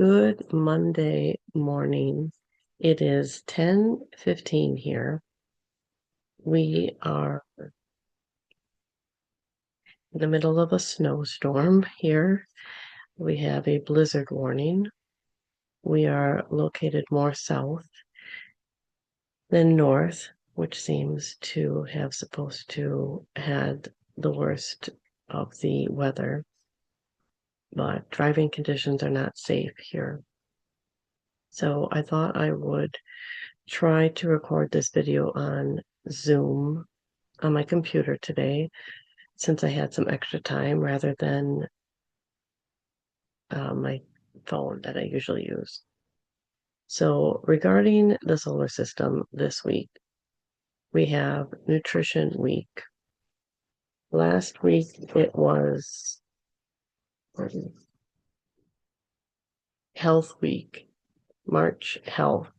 Good Monday morning. It is 10:15 here. We are in the middle of a snowstorm here. We have a blizzard warning. We are located more south than north, which seems to have supposed to had the worst of the weather, but driving conditions are not safe here. So I thought I would try to record this video on Zoom on my computer today since I had some extra time rather than my phone that I usually use. So regarding the solar system this week, we have Nutrition Week. Last week it was Health Week, March Health.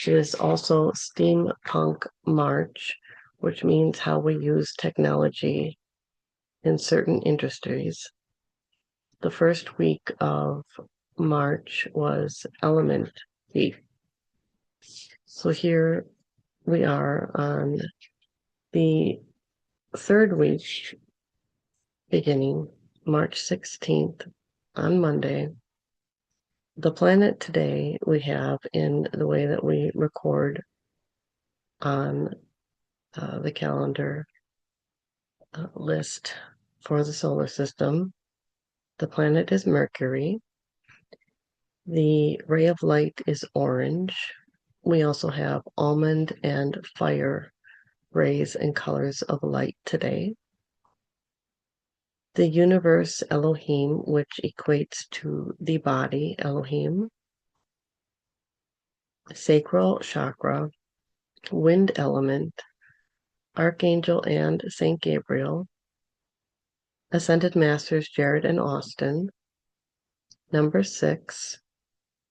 It is also Steampunk March, which means how we use technology in certain industries. The first week of March was Element Week. So here we are on the third week, beginning March 16th on Monday. The planet today we have in the way that we record on the calendar list for the solar system. The planet is Mercury. The ray of light is orange. We also have almond and fire rays and colors of light today. The universe Elohim, which equates to the body Elohim. Sacral chakra, wind element, Archangel and Saint Gabriel. Ascended Masters Jared and Austin. Number 6.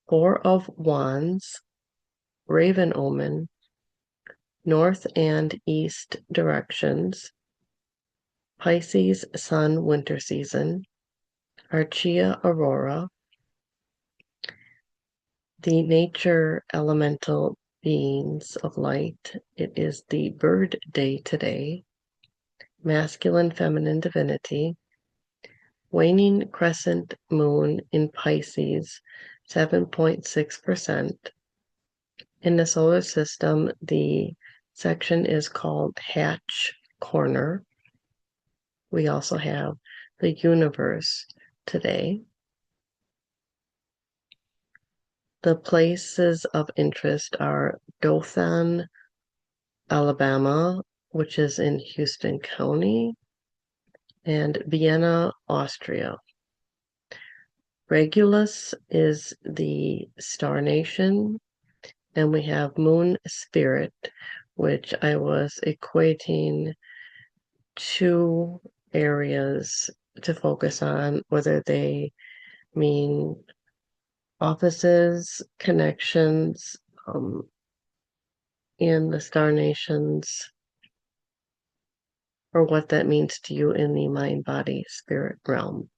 Four of Wands, Raven Omen, North and East directions, Pisces Sun winter season, Archaea Aurora, the nature elemental beings of light. It is the bird day today, masculine feminine divinity, waning crescent moon in Pisces, 7.6%. In the solar system, the section is called Hatch Corner. We also have the universe today. The places of interest are Dothan, Alabama, which is in Houston County, and Vienna, Austria. Regulus is the star nation, and we have Moon Spirit, which I was equating two areas to focus on, whether they mean offices, connections in the star nations, or what that means to you in the mind, body, spirit realm.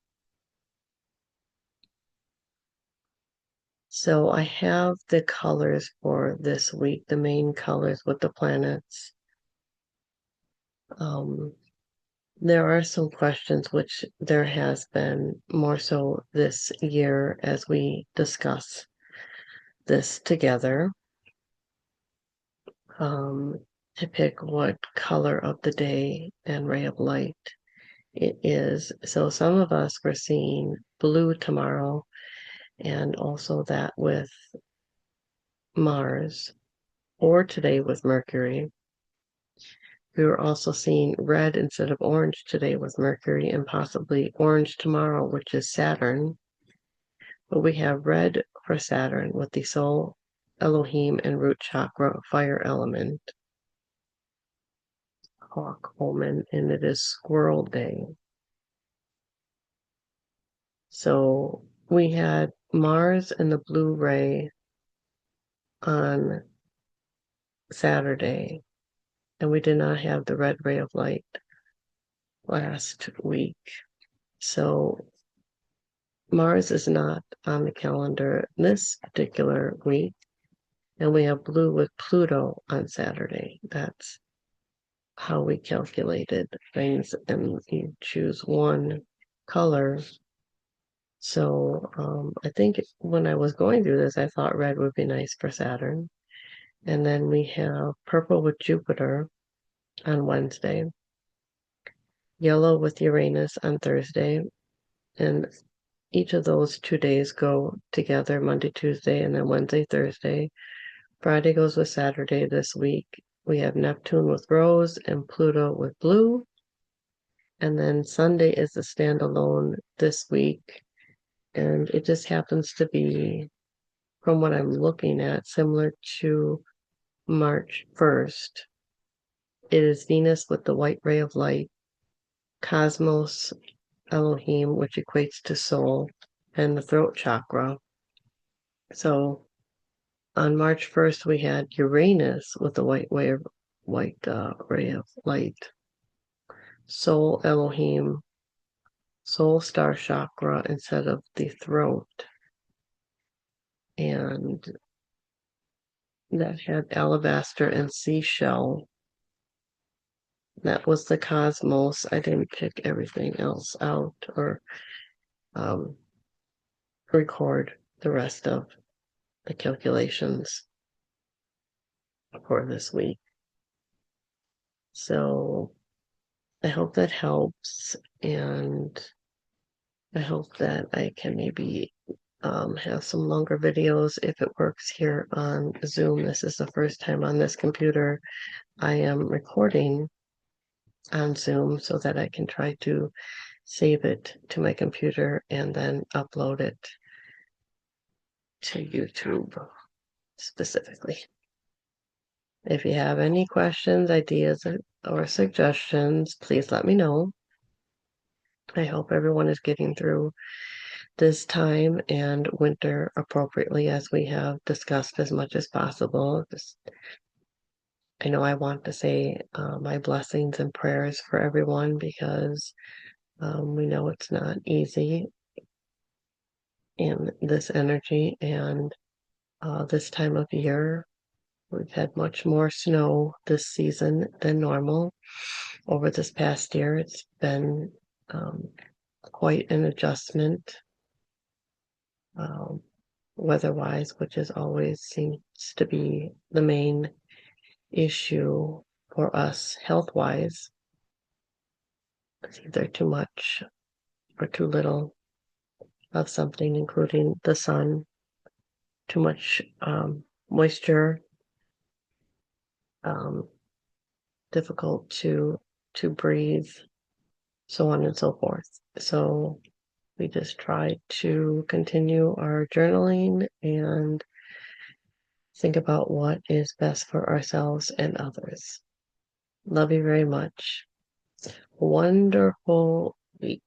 So I have the colors for this week, the main colors with the planets. There are some questions, which there has been more so this year as we discuss this together, to pick what color of the day and ray of light it is. So some of us were seeing blue tomorrow, and also that with Mars, or today with Mercury. We were also seeing red instead of orange today with Mercury, and possibly orange tomorrow, which is Saturn. But we have red for Saturn with the soul, Elohim, and root chakra fire element. Hawk omen, and it is squirrel day. So we had Mars and the blue ray on Saturday, and we did not have the red ray of light last week. So Mars is not on the calendar this particular week, and we have blue with Pluto on Saturday. That's how we calculated things, and you choose one color. So I think when I was going through this, I thought red would be nice for Saturn. And then we have purple with Jupiter on Wednesday, yellow with Uranus on Thursday, and each of those 2 days go together, Monday, Tuesday, and then Wednesday, Thursday. Friday goes with Saturday this week. We have Neptune with rose and Pluto with blue. And then Sunday is the standalone this week. And it just happens to be, from what I'm looking at, similar to March 1st. It is Venus with the white ray of light, Cosmos, Elohim, which equates to soul, and the throat chakra. So on March 1st, we had Uranus with the white ray of light, soul, Elohim, soul star chakra instead of the throat. And that had alabaster and seashell. That was the cosmos. I didn't pick everything else out or record the rest of the calculations for this week. So I hope that helps, and I hope that I can maybe have some longer videos if it works here on Zoom. This is the first time on this computer I am recording on Zoom, so that I can try to save it to my computer and then upload it to YouTube specifically. If you have any questions, ideas, or suggestions, please let me know. I hope everyone is getting through this time and winter appropriately, as we have discussed as much as possible. I know I want to say my blessings and prayers for everyone, because we know it's not easy in this energy and this time of year. We've had much more snow this season than normal. Over this past year, it's been quite an adjustment weather-wise, which is always seems to be the main issue for us health-wise. It's either too much or too little of something, including the sun, too much moisture, difficult to breathe, so on and so forth. So we just try to continue our journaling and think about what is best for ourselves and others. Love you very much. Wonderful week.